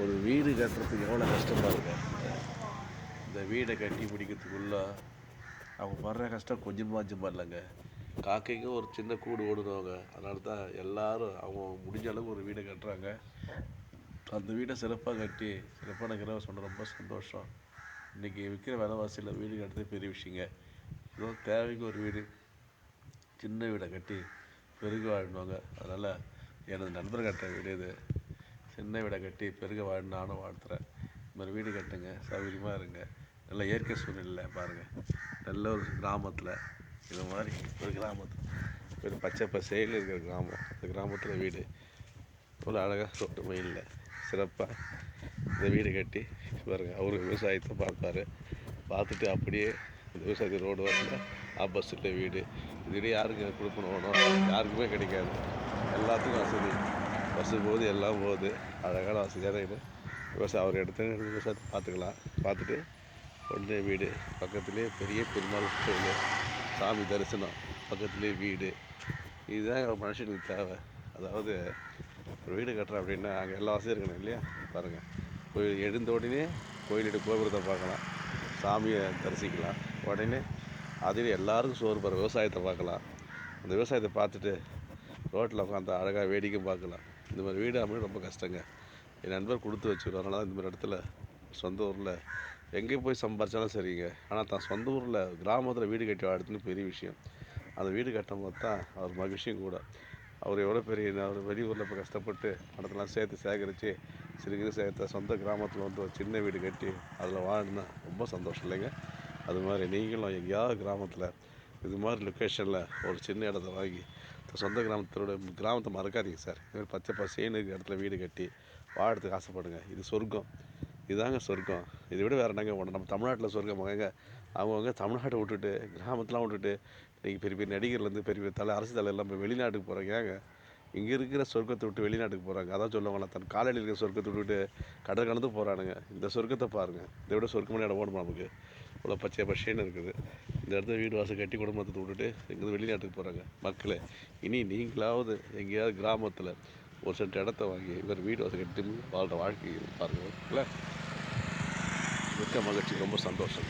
ஒரு வீடு கட்டுறதுக்கு எவ்வளோ கஷ்டமாக இருக்கு. இந்த வீடை கட்டி பிடிக்கிறதுக்குள்ள அவங்க படுற கஷ்டம் கொஞ்சமாக அஞ்சமாக இல்லைங்க. காக்கைக்கு ஒரு சின்ன கூடு ஓடுனவங்க, அதனால தான் எல்லாரும் அவங்க முடிஞ்ச அளவுக்கு ஒரு வீடை கட்டுறாங்க. அந்த வீடை சிறப்பாக கட்டி சிறப்பான கிரகம் சொன்ன ரொம்ப சந்தோஷம். இன்றைக்கி விற்கிற விலைவாசியில் வீடு கட்டுறது பெரிய விஷயங்க. ஏதோ தேவைக்கு ஒரு வீடு, சின்ன வீடை கட்டி பெருக வாழ்வாங்க. அதனால் எனது நண்பர் கட்டுற வீடு இது. சின்ன வீடை கட்டி பெருக வாழ்ந்து நானும் வாழ்த்துறேன். இந்த மாதிரி வீடு கட்டுங்க, சௌகரியமாக இருங்க. நல்ல இயற்கை சூழ்நிலை பாருங்கள். நல்ல ஒரு கிராமத்தில், இது மாதிரி ஒரு கிராமத்தில் ஒரு பச்சை பசேல்னு இருக்கிற கிராமம், அந்த கிராமத்தில் வீடு இவ்வளோ அழகாக ரோட்டு மெயினில் சிறப்பாக இந்த வீடு கட்டி பாருங்கள். அவர் விவசாயத்தை பார்ப்பார், பார்த்துட்டு அப்படியே இந்த விவசாயத்தை ரோடு வரல ஆப்போசிட்டில் வீடு. இதுவே யாருக்கு கொடுக்கணும் வேணும், யாருக்குமே கிடைக்காது. எல்லாத்துக்கும் வசதி, பஸ்ஸு போகுது, எல்லாம் போகுது. அழகான வசதியான இது விவசாயம். அவர் எடுத்து விவசாயத்தை பார்த்துக்கலாம். பார்த்துட்டு உடனே வீடு பக்கத்துலேயே பெரிய பெருமாள் கோயில், சாமி தரிசனம், பக்கத்துலேயே வீடு. இதுதான் ஒரு மனுஷனுக்கு தேவை. அதாவது ஒரு வீடு கட்டுறேன் அப்படின்னா அங்கே எல்லா வசதியும் இருக்கணும் இல்லையா? பாருங்கள், கோயில் எழுந்த உடனே கோயிலிட்டு கோபுரத்தை பார்க்கலாம், சாமியை தரிசிக்கலாம். உடனே அதில் எல்லாருக்கும் சோறு போகிற விவசாயத்தை பார்க்கலாம். அந்த விவசாயத்தை பார்த்துட்டு ரோட்டில் உட்காந்து அழகாக வேடிக்கை பார்க்கலாம். இந்த மாதிரி வீடு அமைய ரொம்ப கஷ்டங்க. என் நண்பர் கொடுத்து வச்சுருவார். அதனால் இந்த மாதிரி இடத்துல சொந்த ஊரில் எங்கே போய் சம்பாரிச்சாலும் சரிங்க, ஆனால் தான் சொந்த ஊரில் கிராமத்தில் வீடு கட்டி வாழ்றதுன்னு பெரிய விஷயம். அந்த வீடு கட்டும் போது தான் அவர் மகிழ்ச்சியும் கூட. அவர் எவ்வளோ பெரிய அவர் வெளியூரில் இப்போ கஷ்டப்பட்டு பணத்தெல்லாம் சேர்த்து சேகரித்து சிறுகிறு சேர்த்த சொந்த கிராமத்தில் வந்து ஒரு சின்ன வீடு கட்டி அதில் வாழ்னா ரொம்ப சந்தோஷம் இல்லைங்க? அது மாதிரி நீங்களும் எங்கேயாவது கிராமத்தில் இது மாதிரி லொக்கேஷனில் ஒரு சின்ன இடத்த வாங்கி சொந்த கிராமத்தை மறக்காதீங்க சார். இதுமாதிரி பச்சை பசேன்னு இருக்கிற இடத்துல வீடு கட்டி வாழறதுக்கு ஆசைப்படுங்க. இது சொர்க்கம், இதுதாங்க சொர்க்கம். இதை விட வேறு என்னங்க ஒன்று. நம்ம தமிழ்நாட்டில் சொர்க்கம் வாங்க. அவங்கவுங்க தமிழ்நாட்டை விட்டுட்டு கிராமத்தெலாம் விட்டுட்டு இன்றைக்கி பெரிய பெரிய நடிகர்லேருந்து பெரிய பெரிய அரசு தலைவர்லாம் இப்போ வெளிநாட்டுக்கு போகிறாங்க. ஏங்க இங்கே இருக்கிற சொர்க்கத்தை விட்டு வெளிநாட்டுக்கு போகிறாங்க? அதான் சொல்லுவாங்களா, தன் காலையில் இருக்கிற சொர்க்கத்தை விட்டுட்டு கடல் கடந்து போகிறானுங்க. இந்த சொர்க்கத்தை பாருங்கள். இதை விட சொர்க்கமான இடம் ஓடுமா நமக்கு? இவ்வளோ பச்சை பசேன்னு இருக்குது. இந்த இடத்துல வீடு வாசல் கட்டி குடும்பத்தை விட்டுட்டு இங்கேருந்து வெளிநாட்டுக்கு போகிறாங்க மக்களே. இனி நீங்களாவது எங்கேயாவது கிராமத்தில் ஒரு சென்ட் இடத்த வாங்கி இவர் வீடு வாசல் கட்டி வாழ்கிற வாழ்க்கை பாருங்கள் இல்லை? மிக்க மகிழ்ச்சி, ரொம்ப சந்தோஷம்.